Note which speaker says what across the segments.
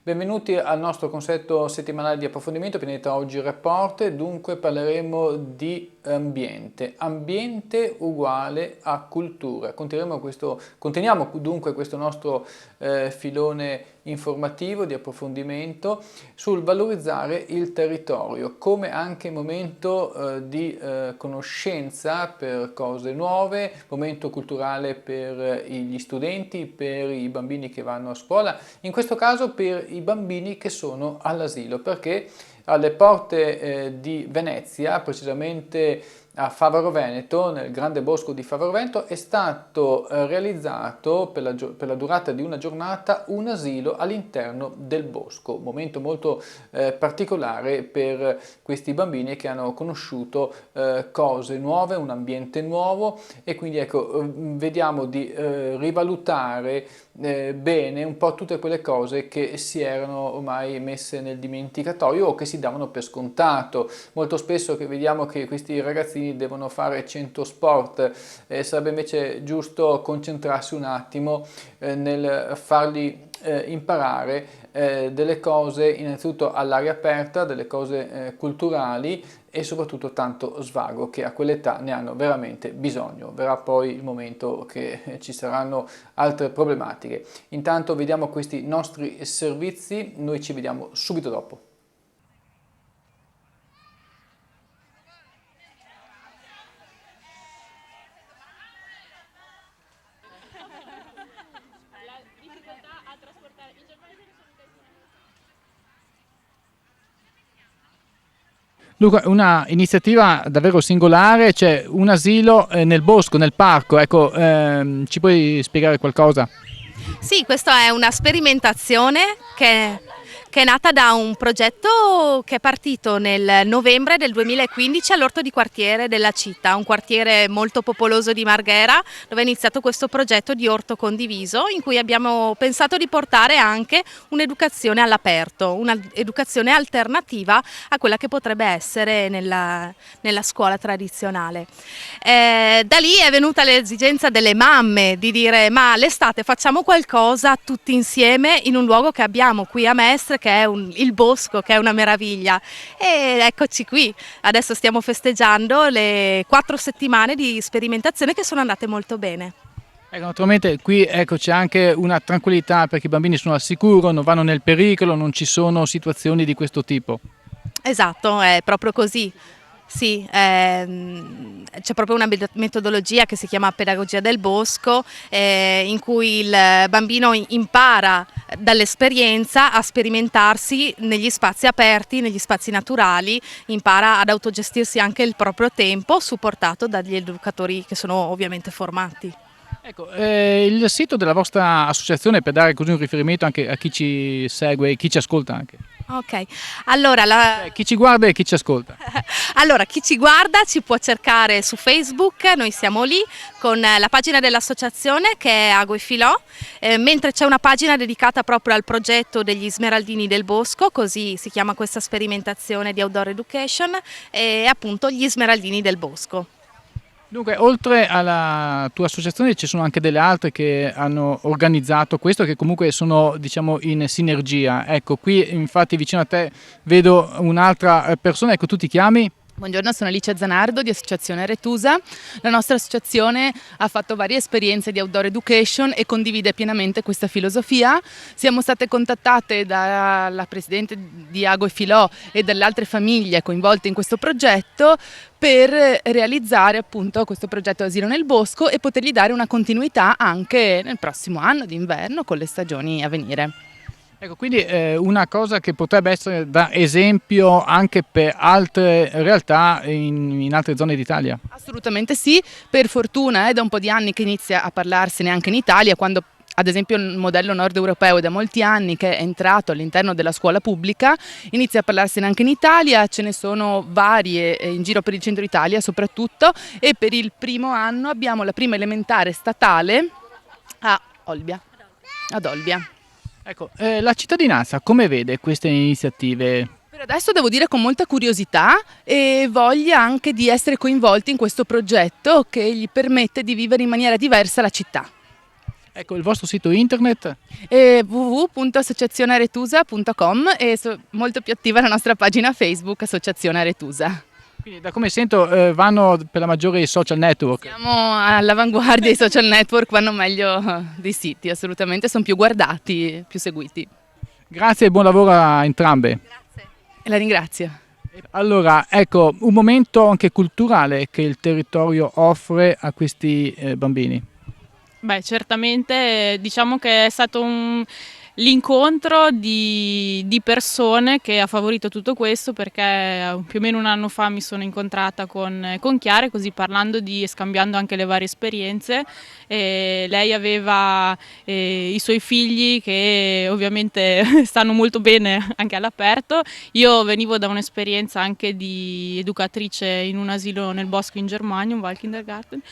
Speaker 1: Benvenuti al nostro consueto settimanale di approfondimento Pianeta Oggi Report. Dunque parleremo di ambiente. Ambiente uguale a cultura. Continuiamo dunque questo nostro filone informativo di approfondimento sul valorizzare il territorio come anche momento di conoscenza per cose nuove, momento culturale per gli studenti, per i bambini che vanno a scuola, in questo caso per i bambini che sono all'asilo, perché alle porte di Venezia, precisamente a Favaro Veneto, nel grande bosco di Favaro Veneto, è stato realizzato per la durata di una giornata un asilo all'interno del bosco, momento molto particolare per questi bambini che hanno conosciuto cose nuove, un ambiente nuovo, e quindi ecco, vediamo di rivalutare bene un po' tutte quelle cose che si erano ormai messe nel dimenticatoio o che si davano per scontato. Molto spesso che vediamo che questi ragazzini devono fare 100 sport, sarebbe invece giusto concentrarsi un attimo nel farli imparare delle cose innanzitutto all'aria aperta, delle cose culturali e soprattutto tanto svago, che a quell'età ne hanno veramente bisogno. Verrà poi il momento che ci saranno altre problematiche. Intanto vediamo questi nostri servizi, noi ci vediamo subito dopo.
Speaker 2: Dunque, una iniziativa davvero singolare, c'è un asilo nel bosco, nel parco, ecco, ci puoi spiegare qualcosa?
Speaker 3: Sì, questa è una sperimentazione che è nata da un progetto che è partito nel novembre del 2015 all'orto di quartiere della città, un quartiere molto popoloso di Marghera, dove è iniziato questo progetto di orto condiviso, in cui abbiamo pensato di portare anche un'educazione all'aperto, un'educazione alternativa a quella che potrebbe essere nella scuola tradizionale. Da lì è venuta l'esigenza delle mamme di dire: ma l'estate facciamo qualcosa tutti insieme in un luogo che abbiamo qui a Mestre, che è il bosco, che è una meraviglia. E eccoci qui, adesso stiamo festeggiando le 4 settimane di sperimentazione che sono andate molto bene.
Speaker 2: Ecco, naturalmente qui ecco, c'è anche una tranquillità perché i bambini sono al sicuro, non vanno nel pericolo, non ci sono situazioni di questo tipo.
Speaker 3: Esatto, è proprio così. Sì, c'è proprio una metodologia che si chiama pedagogia del bosco, in cui il bambino impara dall'esperienza a sperimentarsi negli spazi aperti, negli spazi naturali, impara ad autogestirsi anche il proprio tempo, supportato dagli educatori che sono ovviamente formati.
Speaker 2: Ecco, il sito della vostra associazione, per dare così un riferimento anche a chi ci segue e chi ci ascolta anche.
Speaker 3: Ok, allora
Speaker 2: Chi ci guarda e chi ci ascolta.
Speaker 3: Allora, chi ci guarda ci può cercare su Facebook, noi siamo lì con la pagina dell'associazione che è Ago e Filò, mentre c'è una pagina dedicata proprio al progetto degli Smeraldini del Bosco, così si chiama questa sperimentazione di outdoor education, e appunto gli Smeraldini del Bosco.
Speaker 2: Dunque, oltre alla tua associazione ci sono anche delle altre che hanno organizzato questo, che comunque sono, diciamo, in sinergia. Ecco, qui infatti vicino a te vedo un'altra persona, ecco, tu ti chiami?
Speaker 4: Buongiorno, sono Alicia Zanardo di Associazione Retusa. La nostra associazione ha fatto varie esperienze di outdoor education e condivide pienamente questa filosofia. Siamo state contattate dalla presidente di Ago e Filò e dalle altre famiglie coinvolte in questo progetto per realizzare appunto questo progetto Asilo nel Bosco e potergli dare una continuità anche nel prossimo anno d'inverno con le stagioni a venire.
Speaker 2: Ecco, quindi una cosa che potrebbe essere da esempio anche per altre realtà in altre zone d'Italia.
Speaker 4: Assolutamente sì, per fortuna è da un po' di anni che inizia a parlarsene anche in Italia, quando ad esempio il modello nord europeo è da molti anni che è entrato all'interno della scuola pubblica, inizia a parlarsene anche in Italia, ce ne sono varie in giro per il centro Italia soprattutto, e per il primo anno abbiamo la prima elementare statale a Olbia, ad Olbia.
Speaker 2: Ecco, la cittadinanza come vede queste iniziative?
Speaker 4: Per adesso devo dire con molta curiosità e voglia anche di essere coinvolti in questo progetto che gli permette di vivere in maniera diversa la città.
Speaker 2: Ecco, il vostro sito internet?
Speaker 4: www.associazionearetusa.com e molto più attiva la nostra pagina Facebook Associazione Aretusa.
Speaker 2: Quindi, da come sento, vanno per la maggiore i social network.
Speaker 4: Siamo all'avanguardia, i social network vanno meglio dei siti, assolutamente, sono più guardati, più seguiti.
Speaker 2: Grazie e buon lavoro a entrambe.
Speaker 4: E la ringrazio.
Speaker 2: Allora, ecco, un momento anche culturale che il territorio offre a questi bambini.
Speaker 5: Beh, certamente diciamo che è stato l'incontro di persone che ha favorito tutto questo, perché più o meno un anno fa mi sono incontrata con Chiara, così parlando e scambiando anche le varie esperienze. Lei aveva i suoi figli che ovviamente stanno molto bene anche all'aperto. Io venivo da un'esperienza anche di educatrice in un asilo nel bosco in Germania, un Waldkindergarten.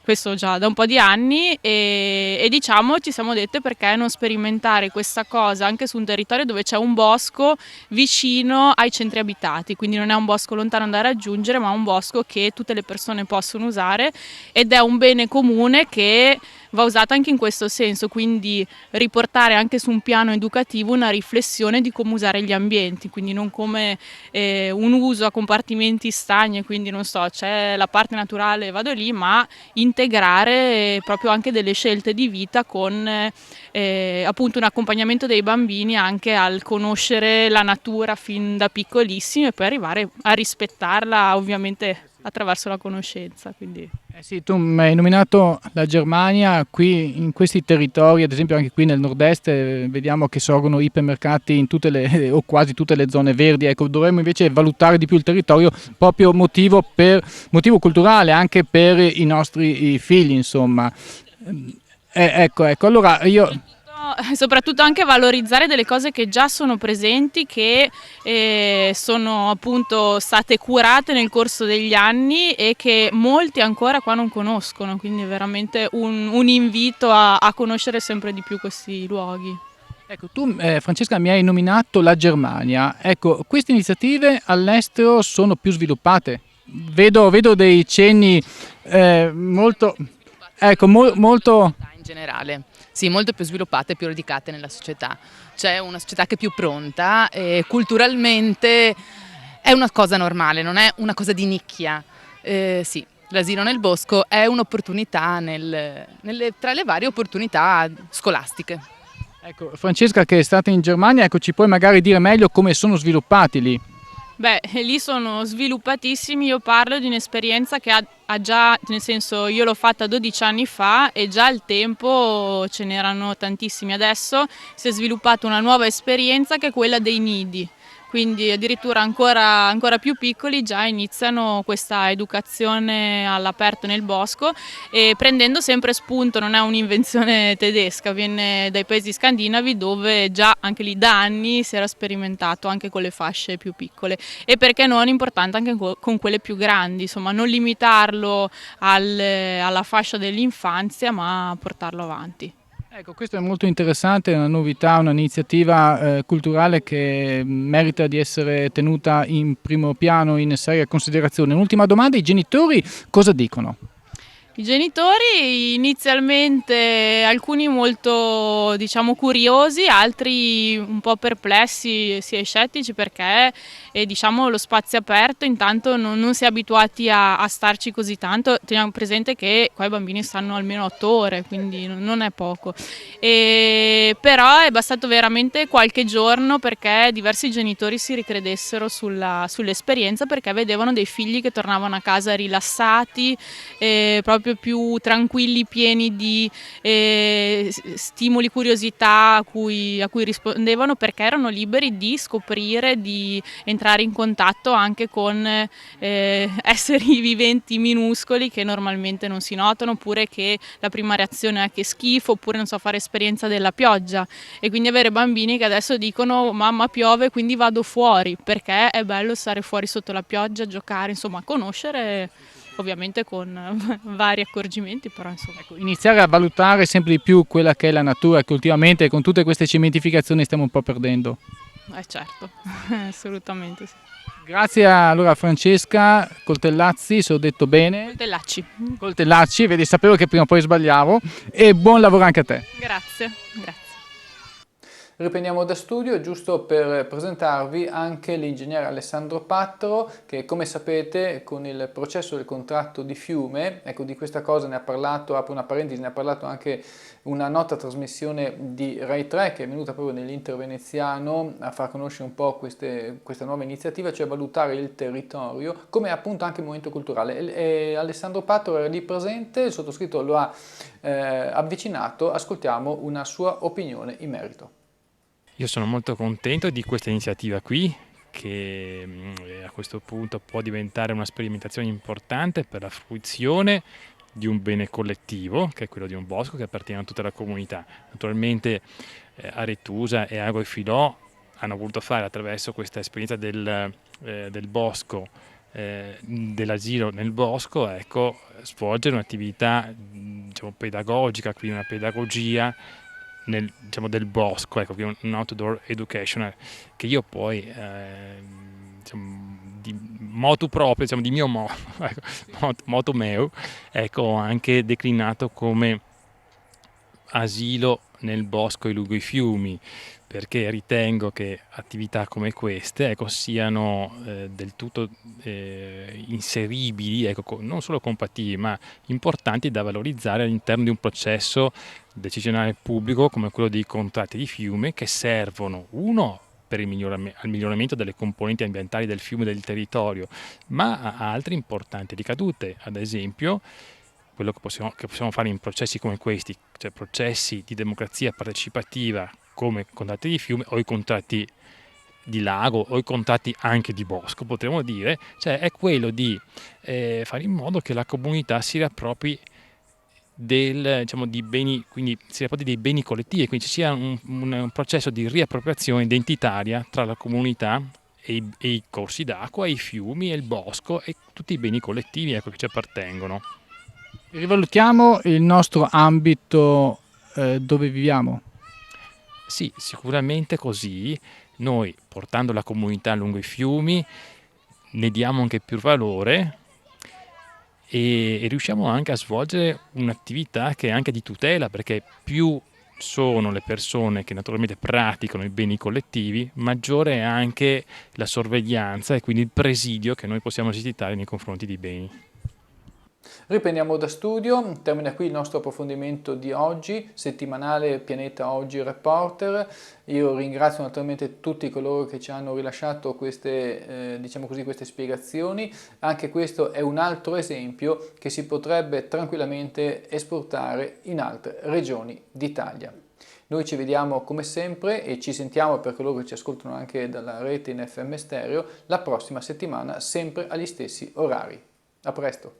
Speaker 5: Questo già da un po' di anni e diciamo ci siamo dette perché non sperimentare questa cosa anche su un territorio dove c'è un bosco vicino ai centri abitati, quindi non è un bosco lontano da raggiungere, ma un bosco che tutte le persone possono usare ed è un bene comune che va usato anche in questo senso, quindi riportare anche su un piano educativo una riflessione di come usare gli ambienti, quindi non come un uso a compartimenti stagni, quindi non so, c'è la parte naturale, vado lì, ma integrare proprio anche delle scelte di vita con appunto un accompagnamento dei bambini anche al conoscere la natura fin da piccolissimi e poi arrivare a rispettarla ovviamente attraverso la conoscenza. Quindi.
Speaker 2: Sì, tu mi hai nominato la Germania, qui in questi territori, ad esempio anche qui nel nord-est, vediamo che sorgono ipermercati in tutte le, o quasi tutte le zone verdi. Ecco, dovremmo invece valutare di più il territorio, proprio motivo culturale anche per i nostri figli, insomma. Ecco, allora io...
Speaker 5: Soprattutto anche valorizzare delle cose che già sono presenti, che sono appunto state curate nel corso degli anni e che molti ancora qua non conoscono, quindi è veramente un invito a conoscere sempre di più questi luoghi.
Speaker 2: Ecco, tu Francesca mi hai nominato la Germania, ecco, queste iniziative all'estero sono più sviluppate? Vedo dei cenni molto... Ecco, molto...
Speaker 4: In generale, sì, molto più sviluppate e più radicate nella società. C'è una società che è più pronta e culturalmente è una cosa normale, non è una cosa di nicchia. Sì, l'asilo nel bosco è un'opportunità tra le varie opportunità scolastiche.
Speaker 2: Ecco, Francesca che è stata in Germania, ecco, ci puoi magari dire meglio come sono sviluppati lì?
Speaker 5: Beh, lì sono sviluppatissimi, io parlo di un'esperienza che ha già, nel senso io l'ho fatta 12 anni fa e già al tempo ce n'erano tantissimi, adesso si è sviluppata una nuova esperienza che è quella dei nidi. Quindi addirittura ancora più piccoli già iniziano questa educazione all'aperto nel bosco e prendendo sempre spunto, non è un'invenzione tedesca, viene dai paesi scandinavi dove già anche lì da anni si era sperimentato anche con le fasce più piccole e perché non importante anche con quelle più grandi, insomma non limitarlo alla fascia dell'infanzia ma portarlo avanti.
Speaker 2: Ecco, questo è molto interessante, è una novità, un'iniziativa culturale che merita di essere tenuta in primo piano, in seria considerazione. Un'ultima domanda, i genitori cosa dicono?
Speaker 5: I genitori inizialmente alcuni molto diciamo curiosi, altri un po' perplessi e scettici perché diciamo lo spazio aperto intanto non si è abituati a starci così tanto, teniamo presente che qua i bambini stanno almeno 8 ore quindi non è poco, però è bastato veramente qualche giorno perché diversi genitori si ricredessero sull'esperienza perché vedevano dei figli che tornavano a casa rilassati, proprio più tranquilli, pieni di stimoli, curiosità a cui rispondevano perché erano liberi di scoprire, di entrare in contatto anche con esseri viventi minuscoli che normalmente non si notano, oppure che la prima reazione è che schifo, oppure non so fare esperienza della pioggia e quindi avere bambini che adesso dicono mamma piove quindi vado fuori perché è bello stare fuori sotto la pioggia, giocare, insomma conoscere. Ovviamente con vari accorgimenti, però insomma.
Speaker 2: Ecco, iniziare a valutare sempre di più quella che è la natura che ultimamente con tutte queste cementificazioni stiamo un po' perdendo.
Speaker 5: certo, assolutamente sì.
Speaker 2: Grazie allora a Francesca Coltellazzi, se ho detto bene.
Speaker 5: Coltellacci.
Speaker 2: Coltellacci, vedi, sapevo che prima o poi sbagliavo, e buon lavoro anche a te.
Speaker 5: Grazie, grazie.
Speaker 1: Riprendiamo da studio, giusto per presentarvi anche l'ingegnere Alessandro Pattro, che come sapete con il processo del contratto di Fiume, ecco di questa cosa ne ha parlato, apro una parentesi, ne ha parlato anche una nota trasmissione di Rai 3 che è venuta proprio nell'Inter veneziano a far conoscere un po' questa nuova iniziativa, cioè valutare il territorio come appunto anche momento culturale. E Alessandro Pattro era lì presente, il sottoscritto lo ha avvicinato, ascoltiamo una sua opinione in merito.
Speaker 6: Io sono molto contento di questa iniziativa qui, che a questo punto può diventare una sperimentazione importante per la fruizione di un bene collettivo, che è quello di un bosco che appartiene a tutta la comunità. Naturalmente Aretusa e Ago e Filò hanno voluto fare attraverso questa esperienza del bosco, dell'asilo nel bosco, ecco, svolgere un'attività diciamo, pedagogica, quindi una pedagogia diciamo, del bosco, ecco, un outdoor educational che io poi diciamo, di motu proprio, diciamo, di mio ecco, motu meu, ecco, ho anche declinato come asilo nel bosco e lungo i fiumi, perché ritengo che attività come queste ecco, siano del tutto inseribili, ecco, non solo compatibili, ma importanti da valorizzare all'interno di un processo decisionale pubblico come quello dei contratti di fiume, che servono, uno, per il al miglioramento delle componenti ambientali del fiume e del territorio, ma ha altre importanti ricadute, ad esempio quello che possiamo fare in processi come questi, cioè processi di democrazia partecipativa come i contratti di fiume o i contratti di lago o i contratti anche di bosco, potremmo dire, cioè è quello di fare in modo che la comunità si riappropri diciamo, di beni, quindi si riappropri dei beni collettivi, quindi ci sia un processo di riappropriazione identitaria tra la comunità e i corsi d'acqua, i fiumi e il bosco e tutti i beni collettivi ecco, che ci appartengono.
Speaker 2: Rivalutiamo il nostro ambito dove viviamo.
Speaker 6: Sì, sicuramente così noi portando la comunità lungo i fiumi ne diamo anche più valore e riusciamo anche a svolgere un'attività che è anche di tutela, perché più sono le persone che naturalmente praticano i beni collettivi, maggiore è anche la sorveglianza e quindi il presidio che noi possiamo esercitare nei confronti dei beni.
Speaker 1: Riprendiamo da studio, termina qui il nostro approfondimento di oggi, settimanale Pianeta Oggi Reporter. Io ringrazio naturalmente tutti coloro che ci hanno rilasciato queste, diciamo così, queste spiegazioni. Anche questo è un altro esempio che si potrebbe tranquillamente esportare in altre regioni d'Italia. Noi ci vediamo come sempre e ci sentiamo, per coloro che ci ascoltano anche dalla rete in FM Stereo, la prossima settimana sempre agli stessi orari. A presto!